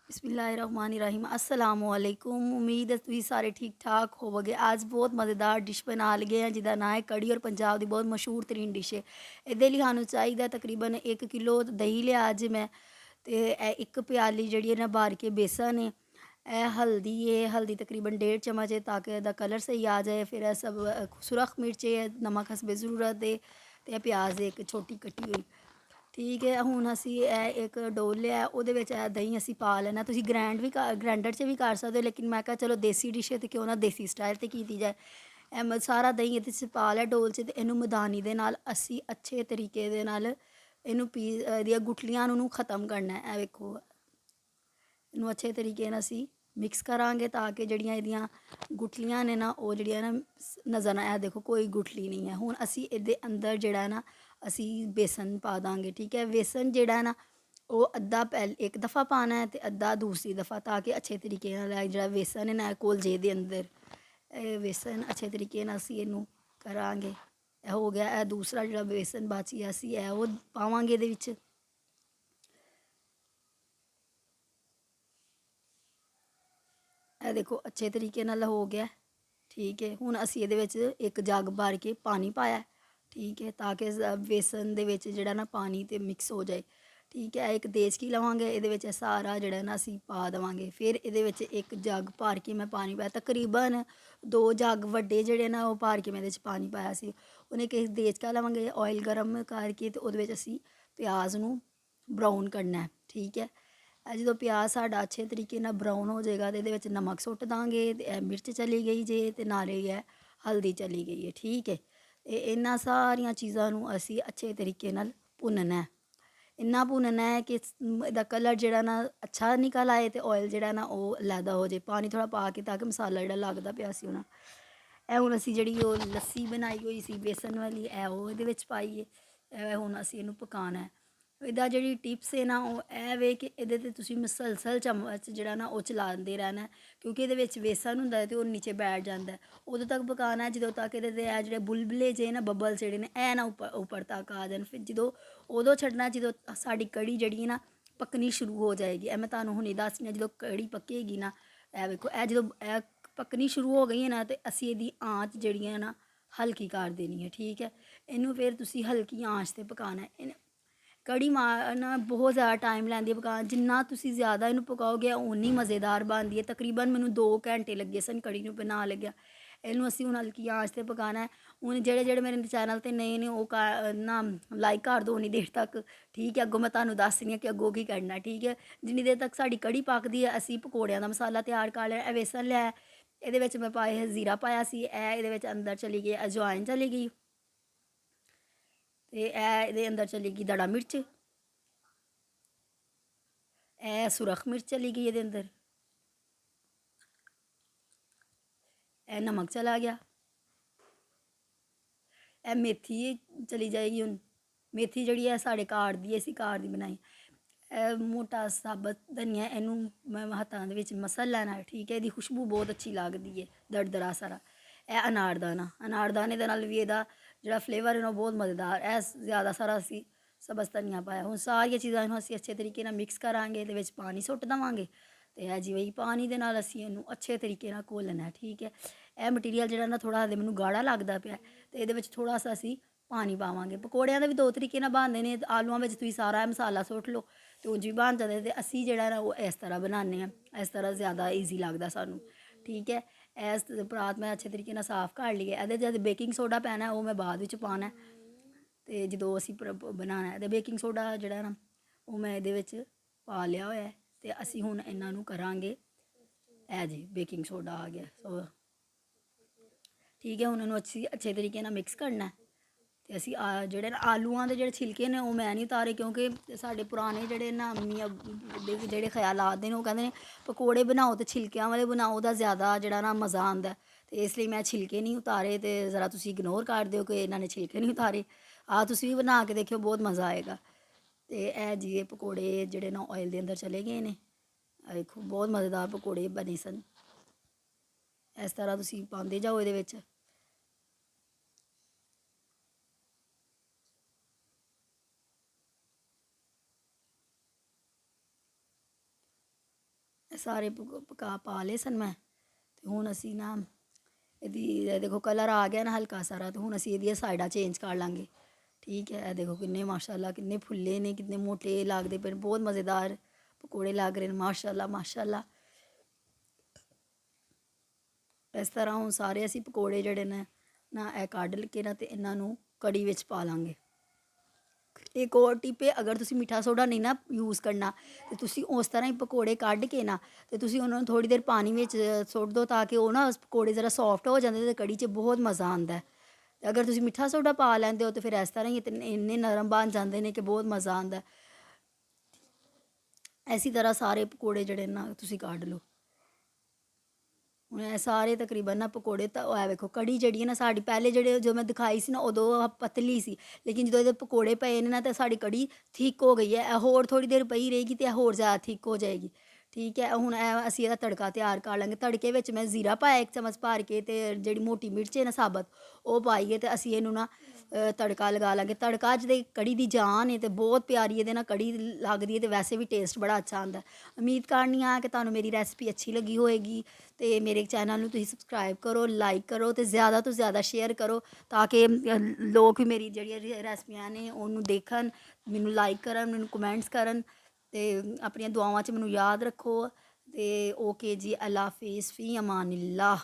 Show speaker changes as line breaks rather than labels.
बिस्मिल्लाहिर्रहमानिर्रहीम अस्सलाम वालेकुम। उम्मीद है तुसीं सारे ठीक ठाक होवोगे। आज बहुत मज़ेदार डिश बना लगे हैं जिहदा नाम है कड़ी और पंजाब की बहुत मशहूर तरीन डिश है। इहदे लई सानूं चाहिदा तकरीबन 1 किलो दही लिया अज मैं, ते एक प्याली जिहड़ी है ना भर के बेसन है। हल्दी है, हल्दी तकरीबन 1.5 चम्मच है ताकि इहदा कलर सही आ जाए। फिर सब सुरख मिर्च है, नमक हसबे ज़रूरत है, ते प्याज एक छोटी कट्टी हुई। ठीक है, हुण असी एक डोल लिया, ਉਹਦੇ ਵਿੱਚ दही असी पा लेना। तुसीं ग्रैंड भी ग्रैंडर 'ਚ भी कर सकते हो, लेकिन मैं कहा चलो देसी डिश है तो क्यों ना देसी स्टाइल ते कीती जाए। सारा दही ਇਹਦੇ 'ਚ ਪਾ ਲਿਆ ਡੋਲ 'ਚ, ਤੇ ਇਹਨੂੰ ਮਧਾਨੀ ਦੇ ਨਾਲ ਅਸੀਂ ਅੱਛੇ ਤਰੀਕੇ ਦੇ ਨਾਲ ਇਹਨੂੰ ਇਹਦੀਆਂ ਗੁਠਲੀਆਂ ਨੂੰ ख़त्म करना है। ਵੇਖੋ ਇਹਨੂੰ ਅੱਛੇ ਤਰੀਕੇ ਨਾਲ ਅਸੀਂ ਮਿਕਸ ਕਰਾਂਗੇ ਤਾਂ ਕਿ ਜਿਹੜੀਆਂ ਇਹਦੀਆਂ ਗੁਠਲੀਆਂ ਨੇ ਨਾ ਉਹ ਜਿਹੜੀਆਂ ਨਾ ਨਜ਼ਰ ਨਾ ਆਏ। ਦੇਖੋ ਕੋਈ ਗੁਠਲੀ ਨਹੀਂ ਹੈ। ਹੁਣ ਅਸੀਂ ਇਹਦੇ ਅੰਦਰ ਜਿਹੜਾ ਨਾ ਅਸੀਂ बेसन पा देंगे। ठीक है, बेसन ਜਿਹੜਾ ना वो अद्धा एक दफ़ा पाना है तो अद्धा दूसरी दफ़ा, ताकि अच्छे तरीके जो बेसन है ना घुल जे दे अंदर। बेसन अच्छे तरीके असी इनू करांगे। हो गया। दूसरा जो बेसन बच गया असी वो पावांगे ਇਹਦੇ ਵਿੱਚ। देखो अच्छे तरीके हो गया। ठीक है, हुण असी ਇਹਦੇ ਵਿੱਚ एक जग भर के पानी पाया। ठीक है, ताकि बेसन ਦੇ ਵਿੱਚ ਜਿਹੜਾ ना पानी तो मिक्स हो जाए। ठीक है, एक देचकी लवांगे, ਇਹਦੇ ਵਿੱਚ सारा ਜਿਹੜਾ ना ਅਸੀਂ ਪਾ ਦੇਵਾਂਗੇ। फिर ਇਹਦੇ ਵਿੱਚ एक जग भर के मैं पानी पाया, तकरीबन 2 जग ਵੱਡੇ ਜਿਹੜੇ ਨਾ ਉਹ ਭਰ ਕੇ मैं ਇਹਦੇ 'ਚ पानी पाया ਸੀ। ਉਹਨੇ ਇੱਕ ਦੇਚਕਾ ਲਵਾਂਗੇ, ऑयल गर्म करके ਤੇ ਉਹਦੇ ਵਿੱਚ ਅਸੀਂ ਪਿਆਜ਼ ਨੂੰ ब्राउन करना है। ठीक है, जो प्याज साढ़ा अच्छे तरीके ब्राउन हो जाएगा तो ये नमक सुट देंगे, मिर्च चली गई जे, तो नाले है हल्दी चली गई है। ठीक है, इन्होंने सारिया चीज़ों असी अच्छे तरीके भुनना है। इन्ना भुनना है कि इसका कलर जोड़ा ना अच्छा निकल आए, तो ऑयल जोड़ा ना वो अलहदा हो जाए। पानी थोड़ा पा के ताकि मसाला जोड़ा लगता पिया सी होना हूँ असी जी लस्सी बनाई हुई सी बेसन वाली वो ये पाईए। हूँ असी इनू पकाना है। ਇਹਦਾ ਜਿਹੜੀ ਟਿਪਸ ਹੈ ਨਾ ਉਹ ਇਹ ਵੇ ਕਿ ਇਹਦੇ 'ਤੇ ਤੁਸੀਂ ਮਸਲਸਲ ਚਮਚ ਜਿਹੜਾ ਨਾ ਉਹ ਚਲਾਉਂਦੇ ਰਹਿਣਾ, ਕਿਉਂਕਿ ਇਹਦੇ ਵਿੱਚ ਵੇਸਣ ਹੁੰਦਾ ਅਤੇ ਉਹ ਨੀਚੇ ਬੈਠ ਜਾਂਦਾ। ਉਦੋਂ ਤੱਕ ਪਕਾਉਣਾ ਜਦੋਂ ਤੱਕ ਇਹਦੇ 'ਤੇ ਇਹ ਜਿਹੜੇ ਬੁਲਬੁਲੇ ਜੇ ਨਾ ਬੱਬਲ ਜਿਹੜੇ ਨੇ ਇਹ ਨਾ ਉੱਪਰ ਤੱਕ ਆ ਜਾਣ। ਫਿਰ ਜਦੋਂ ਉਦੋਂ ਛੱਡਣਾ ਜਦੋਂ ਸਾਡੀ ਕੜੀ ਜਿਹੜੀ ਨਾ ਪੱਕਣੀ ਸ਼ੁਰੂ ਹੋ ਜਾਏਗੀ। ਇਹ ਮੈਂ ਤੁਹਾਨੂੰ ਹੁਣੇ ਦੱਸਣੀ ਹਾਂ। ਜਦੋਂ ਕੜੀ ਪੱਕੇਗੀ ਨਾ ਇਹ ਵੇਖੋ, ਇਹ ਜਦੋਂ ਇਹ ਪੱਕਣੀ ਸ਼ੁਰੂ ਹੋ ਗਈ ਹੈ ਨਾ, ਅਤੇ ਅਸੀਂ ਇਹਦੀ ਆਂਚ ਜਿਹੜੀਆਂ ਨਾ ਹਲਕੀ ਕਰ ਦੇਣੀ ਹੈ। ਠੀਕ ਹੈ, ਇਹਨੂੰ ਫਿਰ ਤੁਸੀਂ ਹਲਕੀ ਆਂਚ 'ਤੇ ਪਕਾਉਣਾ। कड़ी ना बहुत ज़्यादा टाइम लैंदी है पकान। जिन्ना तुसी ज़्यादा इनू पकाओगे उन्नी मज़ेदार बनती है। तकरीबन मैनू 2 घंटे लगे सन कड़ी नू बना लग्या। इनू असी हुण हल्की आंच ते पकाना है। हुण जेह्ड़े जेह्ड़े मेरे चैनल ते नए ने वो ना लाइक कर दो उन्नी देर तक। ठीक है, अग्गों मैं तुहानू दसनी कि अग्गों की करना है। ठीक है, जिन्नी देर तक साडी कड़ी पकदी है असी पकौड़ियां दा मसाला तैयार कर लिया। बेसन लिया, ਇਹਦੇ ਵਿੱਚ मैं पाए जीरा पाया सी, ਇਹਦੇ ਵਿੱਚ अंदर चली गई अजवाइन चली गई, ਤੇ ਇਹਦੇ अंदर चली गई दड़ा मिर्च, सुरख मिर्च चली गई ਇਹਦੇ अंदर, नमक चला गया, मेथी चली जाएगी। हुण मेथी जिहड़ी है साढ़े घर दी, असीं घर दी बनाई। मोटा साबत धनिया इनू मैं हत्थां दे विच मसल लैना। ठीक है, इसदी खुशबू बहुत अच्छी लगदी है, दरदरा सारा। अनारदाना, अनारदाने दे नाल भी इहदा जिहड़ा फ्लेवर है ना बहुत मज़ेदार। ज़्यादा सारा असी सबस धनिया पाया। हुण सारिया चीज़ां असीं अच्छे तरीके नाल मिक्स करांगे, इहदे विच पानी सुੱਟ देवांगे, तो जिवें ही पानी दे नाल असीं इहनूं अच्छे तरीके नाल घोलना है। ठीक है, यह मटीरियल जिहड़ा ना थोड़ा मैनूं गाढ़ा लगदा पिया, तो इहदे विच थोड़ा सा असीं पानी पावांगे। पकौड़ियां दे भी 2 तरीके नाल बनदे ने। आलूआं विच तुसीं सारा मसाला सुੱਟ लो तो उंज भी बन जाते, तो असी जोड़ा ना वो इस तरह बनाने हैं। इस तरह ज़्यादा ईजी लगता सानू। ठीक है, इस परात मैं अच्छे तरीके साफ कर ली है। ये बेकिंग सोडा पैना है वो मैं बाद में पाना, तो जो असी बनाना है तो बेकिंग सोडा जोड़ा ना वो मैं ये पा लिया हुआ है। तो असी हुण इन्हों करांगे जी बेकिंग सोडा आ गया। ठीक है, हुण इन्हूं अच्छे तरीके मिक्स करना है। तो असी जोड़े आलूआं दे जोड़े छिलके ने वो मैं नहीं उतारे, क्योंकि साढ़े पुराने जोड़े ना अम्मियां जोड़े ख्यालात ने वो कहते हैं पकौड़े बनाओ तो छिलकियां वाले बनाओ, ओहदा ज़्यादा जोड़ा ना मज़ा आंदा। तो इसलिए मैं छिलके नहीं उतारे, तो ज़रा तुसी इग्नोर कर दो कि इन्होंने छिलके नहीं उतारे। तुसी भी बना के देखियो, बहुत मज़ा आएगा। तो यह जी ये पकौड़े जोड़े ना ऑयल के अंदर चले गए ने। देखो बहुत मज़ेदार पकौड़े बने सन। इस तरह तुसी पाते जाओ ये। ਸਾਰੇ ਪਕਾ ਪਾ ਲਏ ਸਨ ਮੈਂ। ਤੇ ਹੁਣ ਅਸੀਂ ਨਾ ਇਹਦੀ ਇਹ ਦੇਖੋ ਕਲਰ ਆ ਗਿਆ ਨਾ ਹਲਕਾ ਸਾਰਾ, ਤੇ ਹੁਣ ਅਸੀਂ ਇਹਦੀਆਂ ਸਾਈਡਾਂ ਚੇਂਜ ਕਰ ਲਾਂਗੇ। ਠੀਕ ਹੈ, ਇਹ ਦੇਖੋ ਕਿੰਨੇ ਮਾਸ਼ਾਅੱਲਾ ਕਿੰਨੇ ਫੁੱਲੇ ਨੇ, ਕਿੰਨੇ ਮੋਟੇ ਲੱਗਦੇ ਪਏ ਨੇ, ਬਹੁਤ ਮਜ਼ੇਦਾਰ ਪਕੌੜੇ ਲੱਗ ਰਹੇ ਨੇ ਮਾਸ਼ਾਅੱਲਾ ਮਾਸ਼ਾਅੱਲਾ। ਇਸ ਤਰ੍ਹਾਂ ਹੁਣ ਸਾਰੇ ਅਸੀਂ ਪਕੌੜੇ ਜਿਹੜੇ ਨੇ ਨਾ ਇਹ ਕੱਢ ਕੇ ਨਾ ਤੇ ਇਹਨਾਂ ਨੂੰ ਕੜੀ ਵਿੱਚ ਪਾ ਲਾਂਗੇ। ਇੱਕ ਹੋਰ ਟਿਪ ਹੈ, ਅਗਰ ਤੁਸੀਂ ਮਿੱਠਾ ਸੋਡਾ ਨਹੀਂ ਨਾ ਯੂਜ਼ ਕਰਨਾ ਤੇ ਤੁਸੀਂ ਉਸ ਤਰ੍ਹਾਂ ਹੀ ਪਕੌੜੇ ਕੱਢ ਕੇ ਨਾ ਤੇ ਤੁਸੀਂ ਉਹਨਾਂ ਨੂੰ ਥੋੜ੍ਹੀ ਦੇਰ ਪਾਣੀ ਵਿੱਚ ਸੁੱਟ ਦਿਓ, ਤਾਂ ਕਿ ਉਹ ਨਾ ਪਕੌੜੇ ਜ਼ਰਾ ਸੌਫਟ ਹੋ ਜਾਂਦੇ ਤੇ ਕੜੀ 'ਚ ਬਹੁਤ ਮਜ਼ਾ ਆਉਂਦਾ। ਤੇ ਅਗਰ ਤੁਸੀਂ ਮਿੱਠਾ ਸੋਡਾ ਪਾ ਲੈਂਦੇ ਹੋ ਤਾਂ ਫਿਰ ਇਸ ਤਰ੍ਹਾਂ ਹੀ ਇੰਨੇ ਨਰਮ ਬਣ ਜਾਂਦੇ ਨੇ ਕਿ ਬਹੁਤ ਮਜ਼ਾ ਆਉਂਦਾ। ਇਸੇ ਤਰ੍ਹਾਂ ਸਾਰੇ ਪਕੌੜੇ ਜਿਹੜੇ ਨਾ ਤੁਸੀਂ ਕੱਢ ਲਓ। ਹੁਣ ਇਹ ਸਾਰੇ ਤਕਰੀਬਨ ਨਾ ਪਕੌੜੇ ਤਾਂ ਇਹ ਵੇਖੋ ਕੜੀ ਜਿਹੜੀ ਹੈ ਨਾ ਸਾਡੀ, ਪਹਿਲੇ ਜਿਹੜੇ ਜੋ ਮੈਂ ਦਿਖਾਈ ਸੀ ਨਾ ਉਦੋਂ ਪਤਲੀ ਸੀ, ਲੇਕਿਨ ਜਦੋਂ ਇਹਦੇ ਪਕੌੜੇ ਪਏ ਨੇ ਨਾ ਤਾਂ ਸਾਡੀ ਕੜੀ ਥਿੱਕ ਹੋ ਗਈ ਹੈ। ਇਹ ਹੋਰ ਥੋੜ੍ਹੀ ਦੇਰ ਪਈ ਰਹੇਗੀ ਤੇ ਇਹ ਹੋਰ ਜ਼ਿਆਦਾ ਥਿੱਕ ਹੋ ਜਾਏਗੀ। ਠੀਕ ਹੈ, ਹੁਣ ਅਸੀਂ ਇਹਦਾ ਤੜਕਾ ਤਿਆਰ ਕਰ ਲਾਂਗੇ। ਤੜਕੇ ਵਿੱਚ ਮੈਂ ਜ਼ੀਰਾ ਪਾਇਆ 1 ਚਮਚ ਭਰ ਕੇ, ਤੇ ਜਿਹੜੀ ਮੋਟੀ ਮਿਰਚ ਹੈ ਨਾ ਸਾਬਤ ਉਹ ਪਾਈਏ, ਤੇ ਅਸੀਂ ਇਹਨੂੰ ਨਾ ਤੜਕਾ ਲਗਾ ਲਾਂਗੇ। ਤੜਕਾ ਜਿਹਦੇ ਕੜੀ ਦੀ ਜਾਨ ਹੈ ਤੇ ਬਹੁਤ ਪਿਆਰੀ ਇਹਦੇ ਨਾਲ ਕੜੀ ਲੱਗਦੀ ਹੈ, ਤੇ ਵੈਸੇ ਵੀ ਟੇਸਟ ਬੜਾ ਅੱਛਾ ਆਉਂਦਾ। ਉਮੀਦ ਕਰਨੀ ਆ ਕਿ ਤੁਹਾਨੂੰ ਮੇਰੀ ਰੈਸਪੀ ਅੱਛੀ ਲੱਗੀ ਹੋਏਗੀ, ਤੇ ਮੇਰੇ ਚੈਨਲ ਨੂੰ ਤੁਸੀਂ ਸਬਸਕ੍ਰਾਈਬ ਕਰੋ, ਲਾਈਕ ਕਰੋ, ਤੇ ਜ਼ਿਆਦਾ ਤੋਂ ਜ਼ਿਆਦਾ ਸ਼ੇਅਰ ਕਰੋ, ਤਾਂ ਕਿ ਲੋਕ ਵੀ ਮੇਰੀ ਜਿਹੜੀਆਂ ਰੈਸਪੀਆਂ ਨੇ ਉਹਨੂੰ ਦੇਖਣ, ਮੈਨੂੰ ਲਾਈਕ ਕਰਨ, ਮੈਨੂੰ ਕਮੈਂਟਸ ਕਰਨ, ਤੇ ਆਪਣੀਆਂ ਦੁਆਵਾਂ 'ਚ ਮੈਨੂੰ ਯਾਦ ਰੱਖੋ। ਤੇ ਓਕੇ ਜੀ, ਅੱਲਾ ਹਾਫਿਜ਼, ਫੀ ਅਮਾਨਿल्लाह।